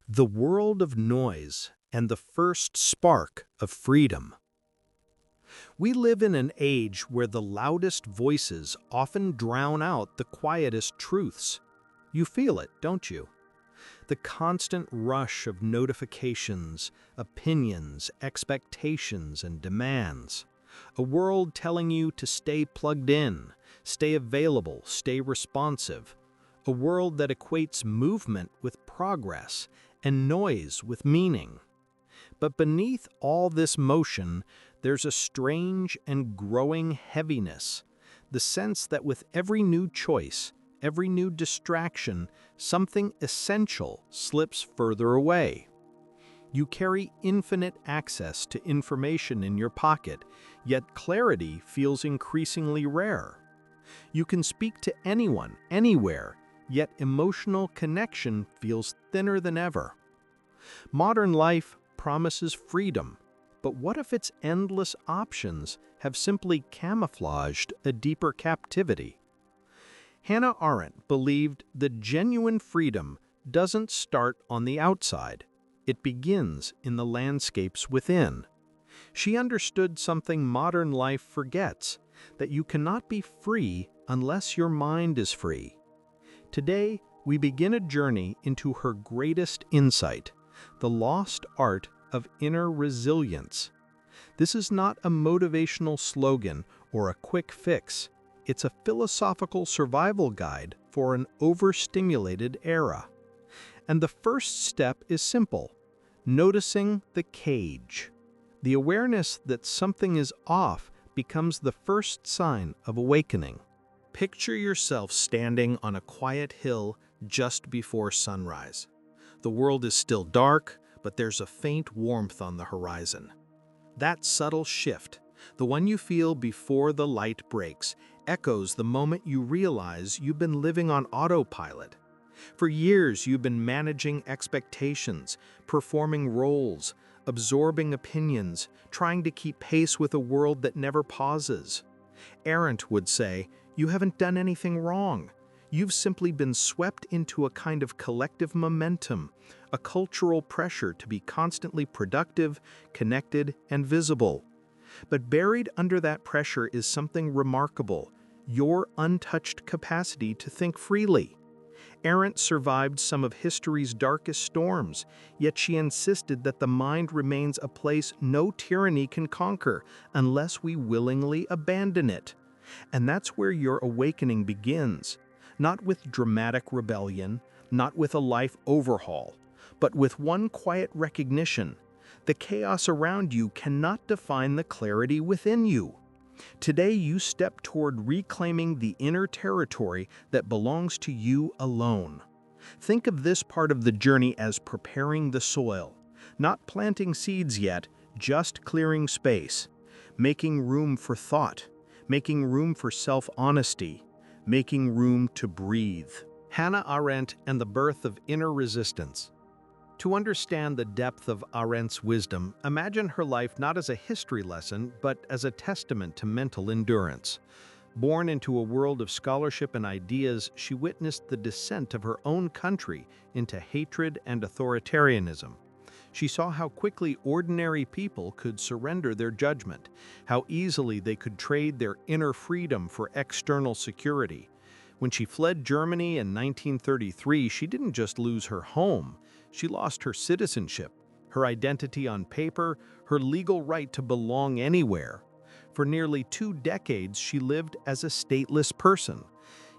The world of noise and the first spark of freedom. We live in an age where the loudest voices often drown out the quietest truths. You feel it, don't you? The constant rush of notifications, opinions, expectations, and demands. A world telling you to stay plugged in, stay available, stay responsive. A world that equates movement with progress and noise with meaning. But beneath all this motion, there's a strange and growing heaviness, the sense that with every new choice, every new distraction, something essential slips further away. You carry infinite access to information in your pocket, yet clarity feels increasingly rare. You can speak to anyone, anywhere, yet emotional connection feels thinner than ever. Modern life promises freedom, but what if its endless options have simply camouflaged a deeper captivity? Hannah Arendt believed that genuine freedom doesn't start on the outside. It begins in the landscapes within. She understood something modern life forgets, that you cannot be free unless your mind is free. Today, we begin a journey into her greatest insight, the lost art of inner resilience. This is not a motivational slogan or a quick fix. It's a philosophical survival guide for an overstimulated era. And the first step is simple: noticing the cage. The awareness that something is off becomes the first sign of awakening. Picture yourself standing on a quiet hill just before sunrise. The world is still dark, but there's a faint warmth on the horizon. That subtle shift, the one you feel before the light breaks, echoes the moment you realize you've been living on autopilot. For years, you've been managing expectations, performing roles, absorbing opinions, trying to keep pace with a world that never pauses. Arendt would say, "You haven't done anything wrong. You've simply been swept into a kind of collective momentum, a cultural pressure to be constantly productive, connected, and visible." But buried under that pressure is something remarkable: your untouched capacity to think freely. Arendt survived some of history's darkest storms, yet she insisted that the mind remains a place no tyranny can conquer unless we willingly abandon it. And that's where your awakening begins, not with dramatic rebellion, not with a life overhaul, but with one quiet recognition: the chaos around you cannot define the clarity within you. Today you step toward reclaiming the inner territory that belongs to you alone. Think of this part of the journey as preparing the soil, not planting seeds yet, just clearing space, making room for thought, making room for self-honesty, making room to breathe. Hannah Arendt and the birth of inner resistance. To understand the depth of Arendt's wisdom, imagine her life not as a history lesson, but as a testament to mental endurance. Born into a world of scholarship and ideas, she witnessed the descent of her own country into hatred and authoritarianism. She saw how quickly ordinary people could surrender their judgment, how easily they could trade their inner freedom for external security. When she fled Germany in 1933, she didn't just lose her home. She lost her citizenship, her identity on paper, her legal right to belong anywhere. For nearly 2 decades, she lived as a stateless person.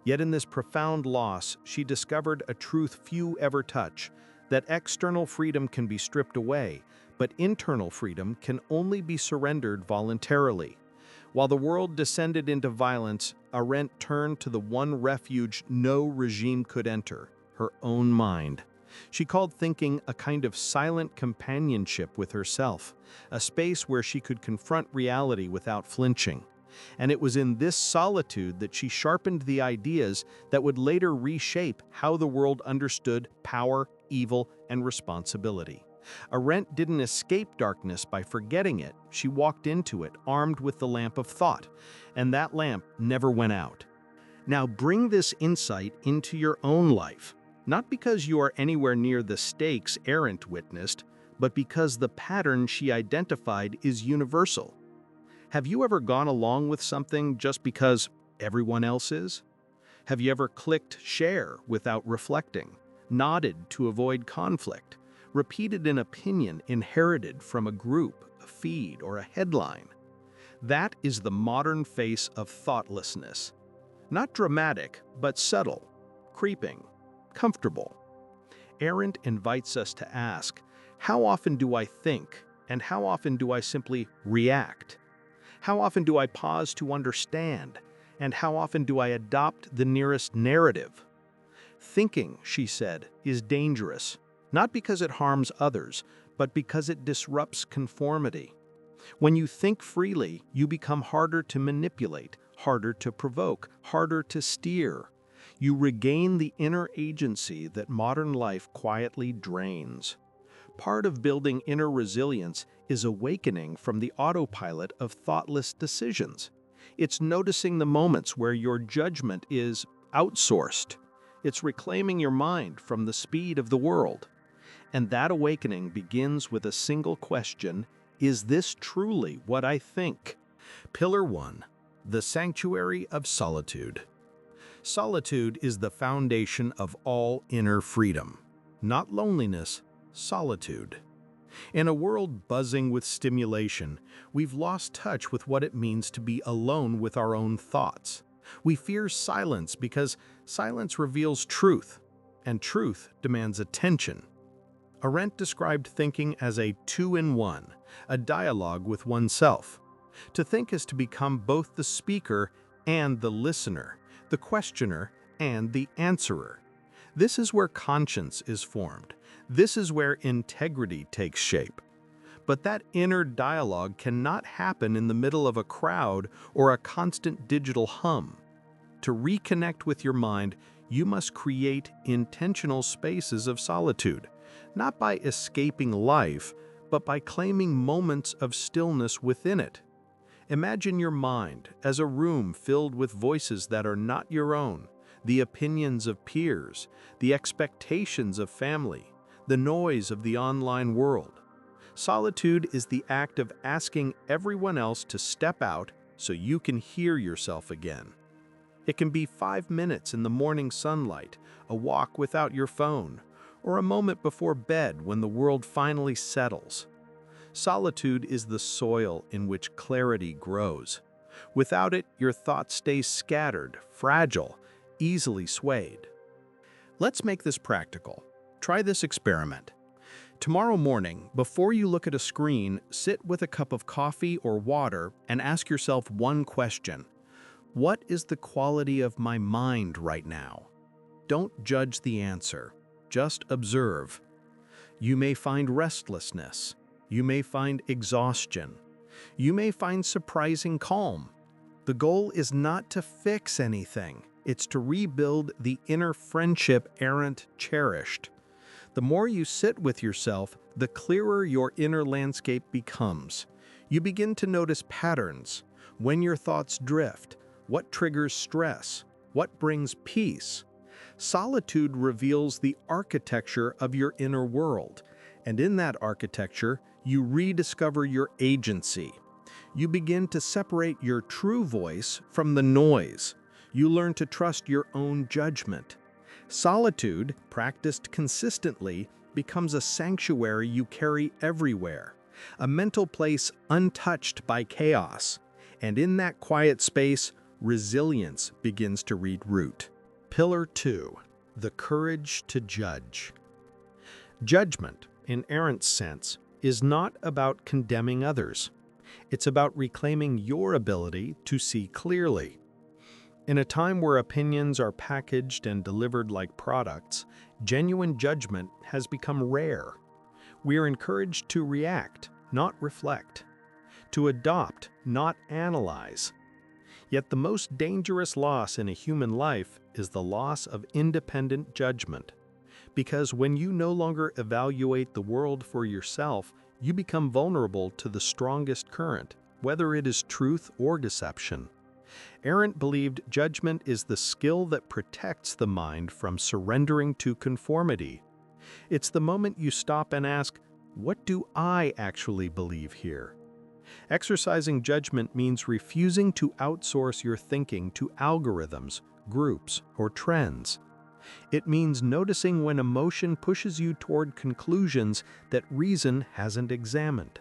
Yet in this profound loss, she discovered a truth few ever touch: that external freedom can be stripped away, but internal freedom can only be surrendered voluntarily. While the world descended into violence, Arendt turned to the one refuge no regime could enter: her own mind. She called thinking a kind of silent companionship with herself, a space where she could confront reality without flinching. And it was in this solitude that she sharpened the ideas that would later reshape how the world understood power, evil, and responsibility. Arendt didn't escape darkness by forgetting it. She walked into it armed with the lamp of thought, and that lamp never went out. Now bring this insight into your own life. Not because you are anywhere near the stakes Arendt witnessed, but because the pattern she identified is universal. Have you ever gone along with something just because everyone else is? Have you ever clicked share without reflecting, nodded to avoid conflict, repeated an opinion inherited from a group, a feed, or a headline? That is the modern face of thoughtlessness. Not dramatic, but subtle, creeping, comfortable. Arendt invites us to ask, how often do I think, and how often do I simply react? How often do I pause to understand, and how often do I adopt the nearest narrative? Thinking, she said, is dangerous, not because it harms others, but because it disrupts conformity. When you think freely, you become harder to manipulate, harder to provoke, harder to steer. You regain the inner agency that modern life quietly drains. Part of building inner resilience is awakening from the autopilot of thoughtless decisions. It's noticing the moments where your judgment is outsourced. It's reclaiming your mind from the speed of the world. And that awakening begins with a single question: is this truly what I think? Pillar 1. The Sanctuary of Solitude. Solitude is the foundation of all inner freedom. Not loneliness, solitude. In a world buzzing with stimulation, we've lost touch with what it means to be alone with our own thoughts. We fear silence because silence reveals truth, and truth demands attention. Arendt described thinking as a two-in-one, a dialogue with oneself. To think is to become both the speaker and the listener, the questioner and the answerer. This is where conscience is formed. This is where integrity takes shape. But that inner dialogue cannot happen in the middle of a crowd or a constant digital hum. To reconnect with your mind, you must create intentional spaces of solitude, not by escaping life, but by claiming moments of stillness within it. Imagine your mind as a room filled with voices that are not your own, the opinions of peers, the expectations of family, the noise of the online world. Solitude is the act of asking everyone else to step out so you can hear yourself again. It can be 5 minutes in the morning sunlight, a walk without your phone, or a moment before bed when the world finally settles. Solitude is the soil in which clarity grows. Without it, your thoughts stay scattered, fragile, easily swayed. Let's make this practical. Try this experiment. Tomorrow morning, before you look at a screen, sit with a cup of coffee or water and ask yourself one question. What is the quality of my mind right now? Don't judge the answer. Just observe. You may find restlessness. You may find exhaustion. You may find surprising calm. The goal is not to fix anything. It's to rebuild the inner friendship Arendt cherished. The more you sit with yourself, the clearer your inner landscape becomes. You begin to notice patterns, when your thoughts drift, what triggers stress, what brings peace. Solitude reveals the architecture of your inner world, and in that architecture, you rediscover your agency. You begin to separate your true voice from the noise. You learn to trust your own judgment. Solitude, practiced consistently, becomes a sanctuary you carry everywhere, a mental place untouched by chaos. And in that quiet space, resilience begins to read root. Pillar 2. The courage to judge. Judgment, in Arendt's sense, is not about condemning others. It's about reclaiming your ability to see clearly. In a time where opinions are packaged and delivered like products, genuine judgment has become rare. We are encouraged to react, not reflect, to adopt, not analyze. Yet the most dangerous loss in a human life is the loss of independent judgment. Because when you no longer evaluate the world for yourself, you become vulnerable to the strongest current, whether it is truth or deception. Arendt believed judgment is the skill that protects the mind from surrendering to conformity. It's the moment you stop and ask, what do I actually believe here? Exercising judgment means refusing to outsource your thinking to algorithms, groups, or trends. It means noticing when emotion pushes you toward conclusions that reason hasn't examined.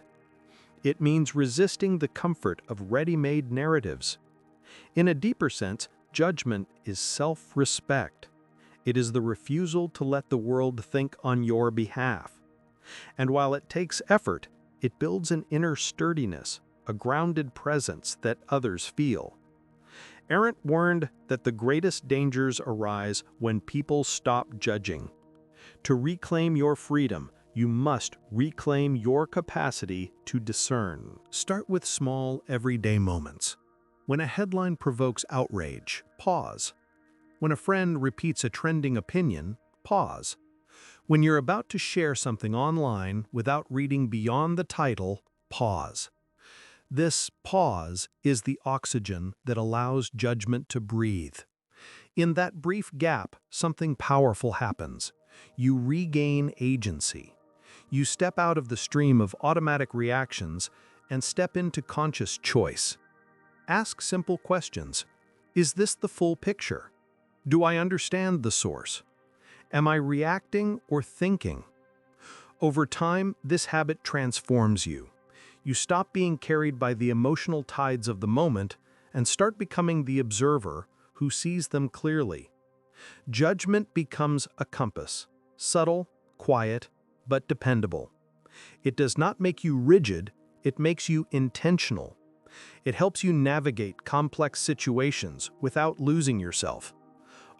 It means resisting the comfort of ready-made narratives. In a deeper sense, judgment is self-respect. It is the refusal to let the world think on your behalf. And while it takes effort, it builds an inner sturdiness, a grounded presence that others feel. Arendt warned that the greatest dangers arise when people stop judging. To reclaim your freedom, you must reclaim your capacity to discern. Start with small, everyday moments. When a headline provokes outrage, pause. When a friend repeats a trending opinion, pause. When you're about to share something online without reading beyond the title, pause. This pause is the oxygen that allows judgment to breathe. In that brief gap, something powerful happens. You regain agency. You step out of the stream of automatic reactions and step into conscious choice. Ask simple questions. Is this the full picture? Do I understand the source? Am I reacting or thinking? Over time, this habit transforms you. You stop being carried by the emotional tides of the moment and start becoming the observer who sees them clearly. Judgment becomes a compass, subtle, quiet, but dependable. It does not make you rigid, it makes you intentional. It helps you navigate complex situations without losing yourself.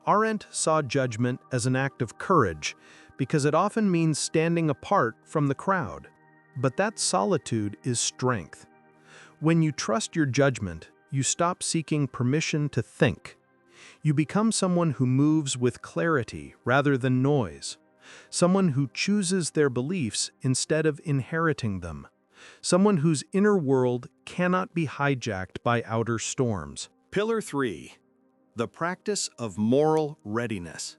Arendt saw judgment as an act of courage because it often means standing apart from the crowd. But that solitude is strength. When you trust your judgment, you stop seeking permission to think. You become someone who moves with clarity rather than noise. Someone who chooses their beliefs instead of inheriting them. Someone whose inner world cannot be hijacked by outer storms. Pillar 3. The practice of moral readiness.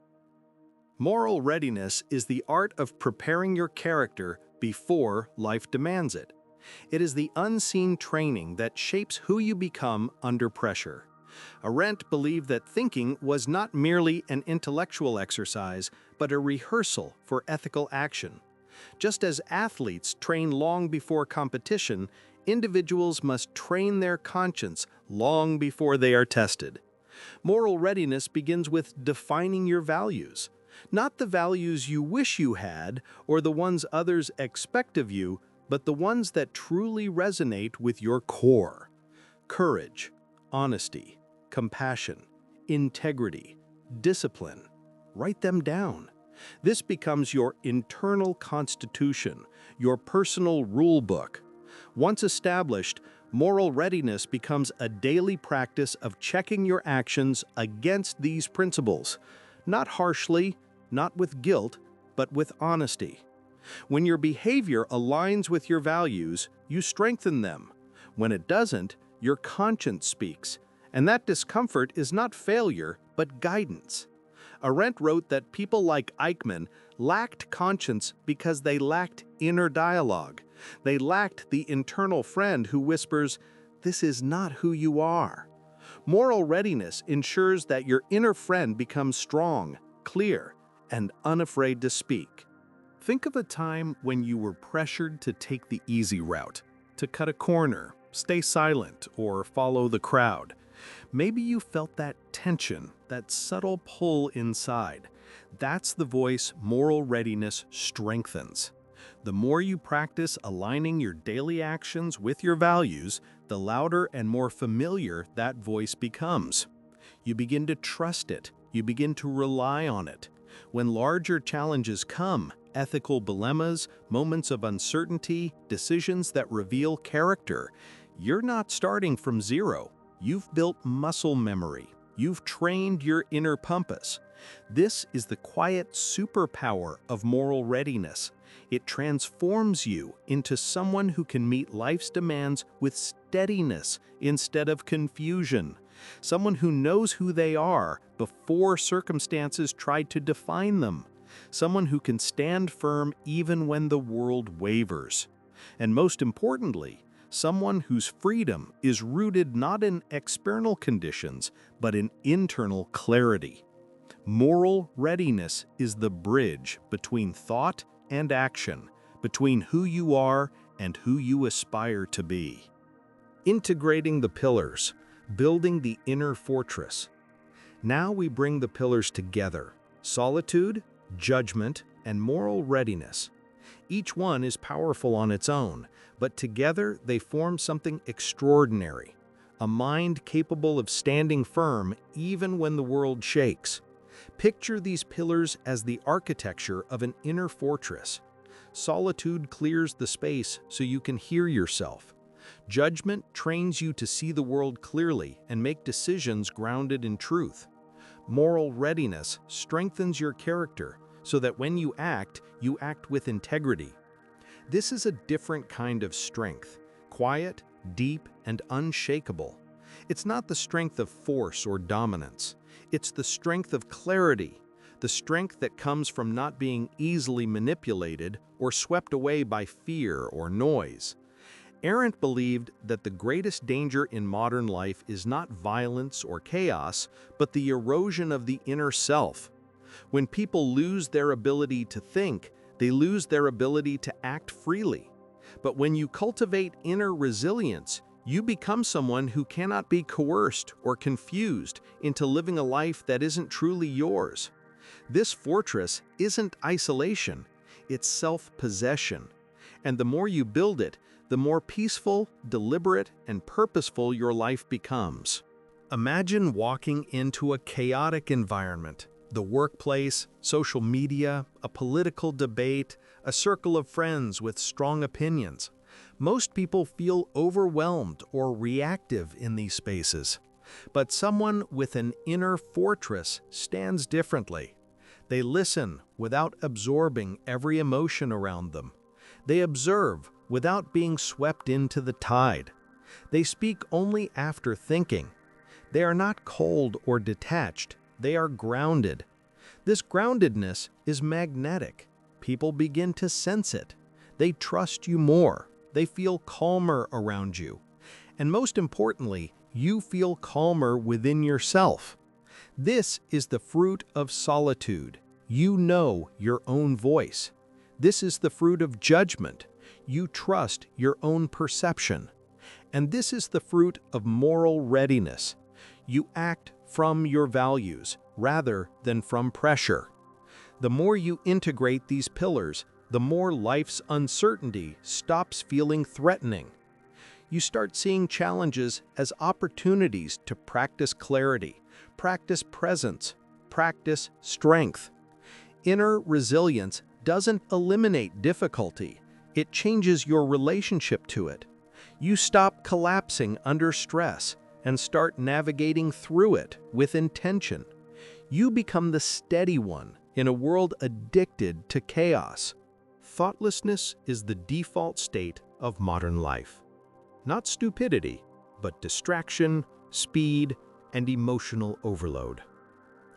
Moral readiness is the art of preparing your character before life demands it. It is the unseen training that shapes who you become under pressure. Arendt believed that thinking was not merely an intellectual exercise, but a rehearsal for ethical action. Just as athletes train long before competition, individuals must train their conscience long before they are tested. Moral readiness begins with defining your values. Not the values you wish you had or the ones others expect of you, but the ones that truly resonate with your core. Courage, honesty, compassion, integrity, discipline. Write them down. This becomes your internal constitution, your personal rule book. Once established, moral readiness becomes a daily practice of checking your actions against these principles, not harshly, not with guilt, but with honesty. When your behavior aligns with your values, you strengthen them. When it doesn't, your conscience speaks, and that discomfort is not failure, but guidance. Arendt wrote that people like Eichmann lacked conscience because they lacked inner dialogue. They lacked the internal friend who whispers, "This is not who you are." Moral readiness ensures that your inner friend becomes strong, clear, and unafraid to speak. Think of a time when you were pressured to take the easy route, to cut a corner, stay silent, or follow the crowd. Maybe you felt that tension, that subtle pull inside. That's the voice moral readiness strengthens. The more you practice aligning your daily actions with your values, the louder and more familiar that voice becomes. You begin to trust it. You begin to rely on it. When larger challenges come, ethical dilemmas, moments of uncertainty, decisions that reveal character, you're not starting from zero. You've built muscle memory. You've trained your inner compass. This is the quiet superpower of moral readiness. It transforms you into someone who can meet life's demands with steadiness instead of confusion. someone who knows who they are before circumstances try to define them, someone who can stand firm even when the world wavers. And most importantly, someone whose freedom is rooted not in external conditions, but in internal clarity. Moral readiness is the bridge between thought and action, between who you are and who you aspire to be. Integrating the pillars, building the inner fortress. Now we bring the pillars together: solitude, judgment, and moral readiness. Each one is powerful on its own, but together they form something extraordinary, a mind capable of standing firm even when the world shakes. Picture these pillars as the architecture of an inner fortress. Solitude clears the space so you can hear yourself. Judgment trains you to see the world clearly and make decisions grounded in truth. Moral readiness strengthens your character so that when you act with integrity. This is a different kind of strength, quiet, deep, and unshakable. It's not the strength of force or dominance. It's the strength of clarity, the strength that comes from not being easily manipulated or swept away by fear or noise. Arendt believed that the greatest danger in modern life is not violence or chaos, but the erosion of the inner self. When people lose their ability to think, they lose their ability to act freely. But when you cultivate inner resilience, you become someone who cannot be coerced or confused into living a life that isn't truly yours. This fortress isn't isolation, it's self-possession. And the more you build it, the more peaceful, deliberate, and purposeful your life becomes. Imagine walking into a chaotic environment: the workplace, social media, a political debate, a circle of friends with strong opinions. Most people feel overwhelmed or reactive in these spaces. But someone with an inner fortress stands differently. They listen without absorbing every emotion around them. They observe without being swept into the tide. They speak only after thinking. They are not cold or detached. They are grounded. This groundedness is magnetic. People begin to sense it. They trust you more. They feel calmer around you. And most importantly, you feel calmer within yourself. This is the fruit of solitude. You know your own voice. This is the fruit of judgment. You trust your own perception. And this is the fruit of moral readiness. You act from your values rather than from pressure. The more you integrate these pillars, the more life's uncertainty stops feeling threatening. You start seeing challenges as opportunities to practice clarity, practice presence, practice strength. Inner resilience doesn't eliminate difficulty. It changes your relationship to it. You stop collapsing under stress and start navigating through it with intention. You become the steady one in a world addicted to chaos. Thoughtlessness is the default state of modern life. Not stupidity, but distraction, speed, and emotional overload.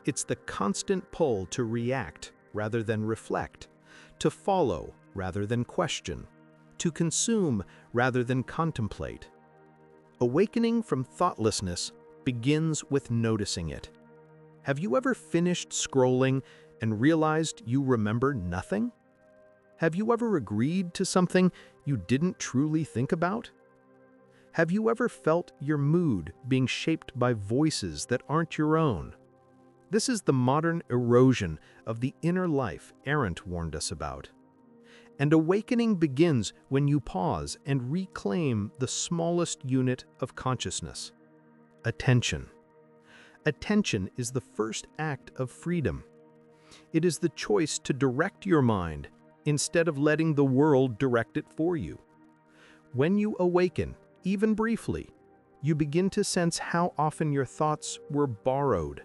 It's the constant pull to react rather than reflect, to follow rather than question, to consume rather than contemplate. Awakening from thoughtlessness begins with noticing it. Have you ever finished scrolling and realized you remember nothing? Have you ever agreed to something you didn't truly think about? Have you ever felt your mood being shaped by voices that aren't your own? This is the modern erosion of the inner life Arendt warned us about. And awakening begins when you pause and reclaim the smallest unit of consciousness: attention. Attention is the first act of freedom. It is the choice to direct your mind instead of letting the world direct it for you. When you awaken, even briefly, you begin to sense how often your thoughts were borrowed.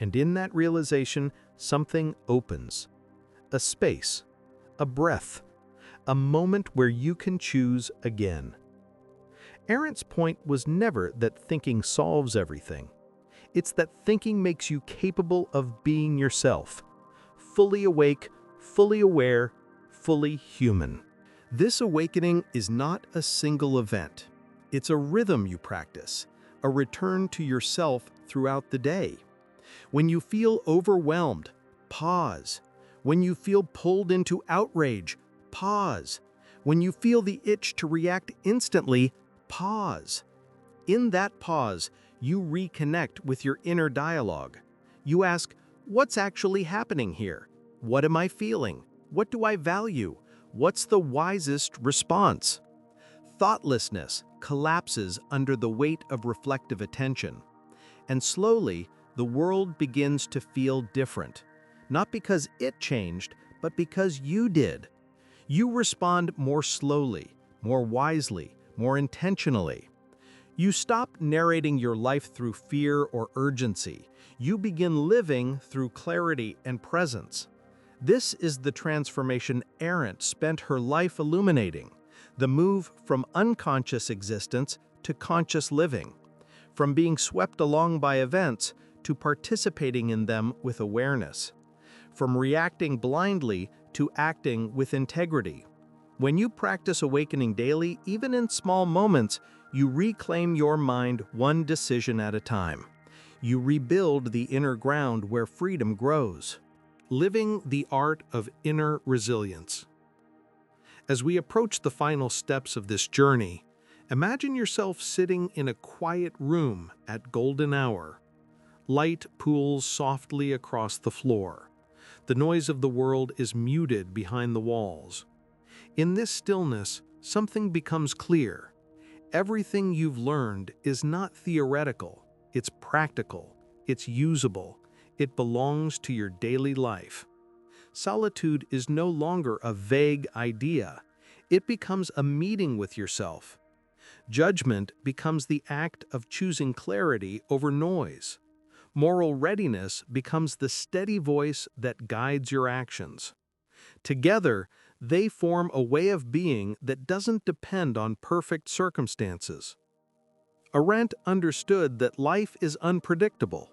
And in that realization, something opens. A space, a breath, a moment where you can choose again. Arendt's point was never that thinking solves everything. It's that thinking makes you capable of being yourself, fully awake, fully aware, fully human. This awakening is not a single event. It's a rhythm you practice, a return to yourself throughout the day. When you feel overwhelmed, pause. When you feel pulled into outrage, pause. When you feel the itch to react instantly, pause. In that pause, you reconnect with your inner dialogue. You ask, what's actually happening here? What am I feeling? What do I value? What's the wisest response? Thoughtlessness collapses under the weight of reflective attention. And slowly, the world begins to feel different. Not because it changed, but because you did. You respond more slowly, more wisely, more intentionally. You stop narrating your life through fear or urgency. You begin living through clarity and presence. This is the transformation Arendt spent her life illuminating, the move from unconscious existence to conscious living, from being swept along by events to participating in them with awareness, from reacting blindly to acting with integrity. When you practice awakening daily, even in small moments, you reclaim your mind one decision at a time. You rebuild the inner ground where freedom grows. Living the art of inner resilience. As we approach the final steps of this journey, imagine yourself sitting in a quiet room at golden hour. Light pools softly across the floor. The noise of the world is muted behind the walls. In this stillness, something becomes clear. Everything you've learned is not theoretical, it's practical, it's usable, it belongs to your daily life. Solitude is no longer a vague idea, it becomes a meeting with yourself. Judgment becomes the act of choosing clarity over noise. Moral readiness becomes the steady voice that guides your actions. Together, they form a way of being that doesn't depend on perfect circumstances. Arendt understood that life is unpredictable.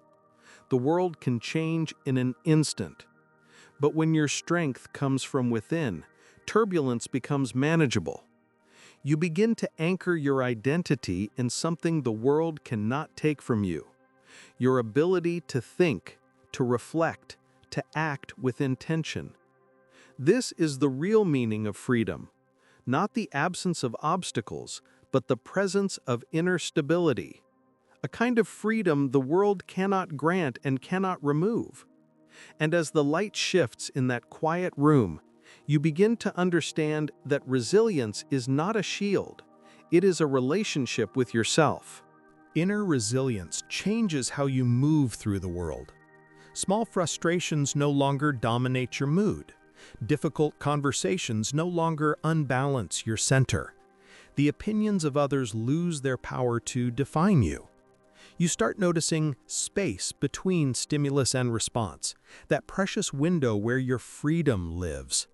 The world can change in an instant. But when your strength comes from within, turbulence becomes manageable. You begin to anchor your identity in something the world cannot take from you. Your ability to think, to reflect, to act with intention. This is the real meaning of freedom, not the absence of obstacles, but the presence of inner stability. A kind of freedom the world cannot grant and cannot remove. And as the light shifts in that quiet room, you begin to understand that resilience is not a shield, it is a relationship with yourself. Inner resilience changes how you move through the world. Small frustrations no longer dominate your mood. Difficult conversations no longer unbalance your center. The opinions of others lose their power to define you. You start noticing space between stimulus and response, that precious window where your freedom lives.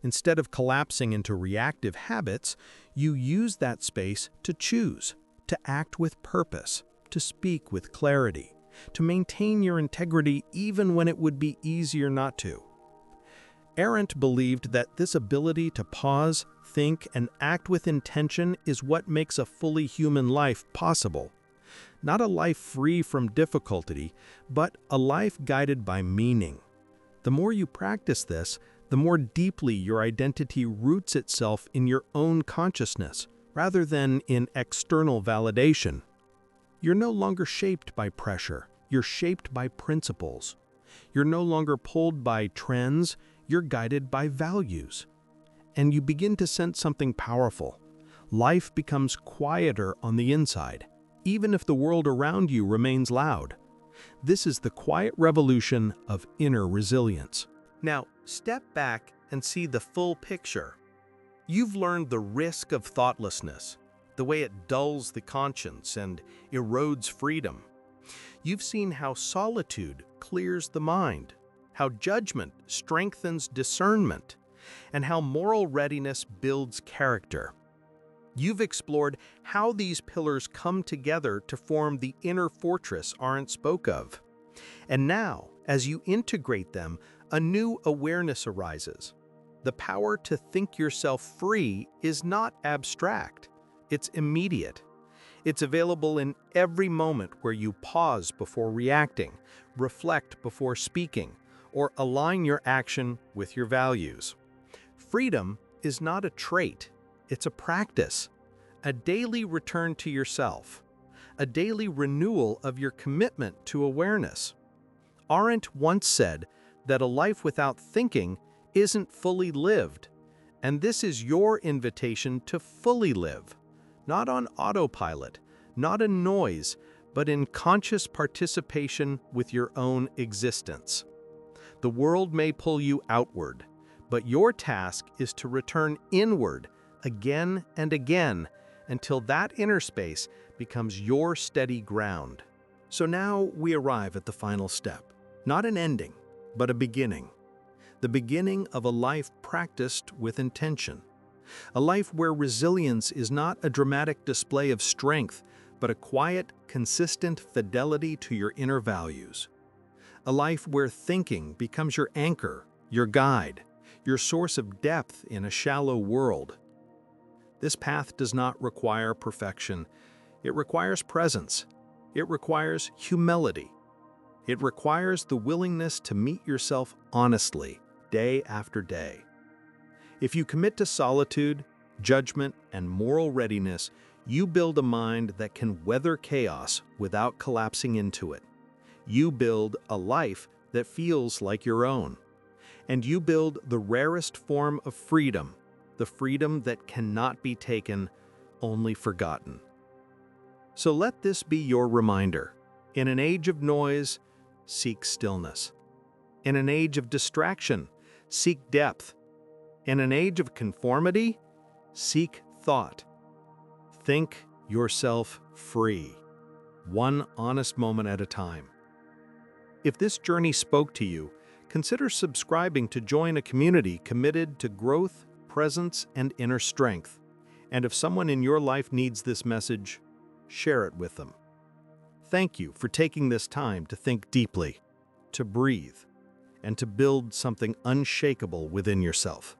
Instead of collapsing into reactive habits, you use that space to choose, to act with purpose, to speak with clarity, to maintain your integrity even when it would be easier not to. Arendt believed that this ability to pause, think, and act with intention is what makes a fully human life possible. Not a life free from difficulty, but a life guided by meaning. The more you practice this, the more deeply your identity roots itself in your own consciousness, rather than in external validation. You're no longer shaped by pressure, you're shaped by principles. You're no longer pulled by trends, you're guided by values. And you begin to sense something powerful. Life becomes quieter on the inside, even if the world around you remains loud. This is the quiet revolution of inner resilience. Now, step back and see the full picture. You've learned the risk of thoughtlessness, the way it dulls the conscience and erodes freedom. You've seen how solitude clears the mind, how judgment strengthens discernment, and how moral readiness builds character. You've explored how these pillars come together to form the inner fortress Arendt spoke of. And now, as you integrate them, a new awareness arises. The power to think yourself free is not abstract. It's immediate. It's available in every moment where you pause before reacting, reflect before speaking, or align your action with your values. Freedom is not a trait, it's a practice, a daily return to yourself, a daily renewal of your commitment to awareness. Arendt once said that a life without thinking isn't fully lived, and this is your invitation to fully live, not on autopilot, not in noise, but in conscious participation with your own existence. The world may pull you outward, but your task is to return inward again and again until that inner space becomes your steady ground. So now we arrive at the final step, not an ending, but a beginning. The beginning of a life practiced with intention. A life where resilience is not a dramatic display of strength, but a quiet, consistent fidelity to your inner values. A life where thinking becomes your anchor, your guide, your source of depth in a shallow world. This path does not require perfection. It requires presence. It requires humility. It requires the willingness to meet yourself honestly, day after day. If you commit to solitude, judgment, and moral readiness, you build a mind that can weather chaos without collapsing into it. You build a life that feels like your own. And you build the rarest form of freedom, the freedom that cannot be taken, only forgotten. So let this be your reminder. In an age of noise, seek stillness. In an age of distraction, seek depth. In an age of conformity, seek thought. Think yourself free, one honest moment at a time. If this journey spoke to you, consider subscribing to join a community committed to growth, presence, and inner strength. And if someone in your life needs this message, share it with them. Thank you for taking this time to think deeply, to breathe, and to build something unshakable within yourself.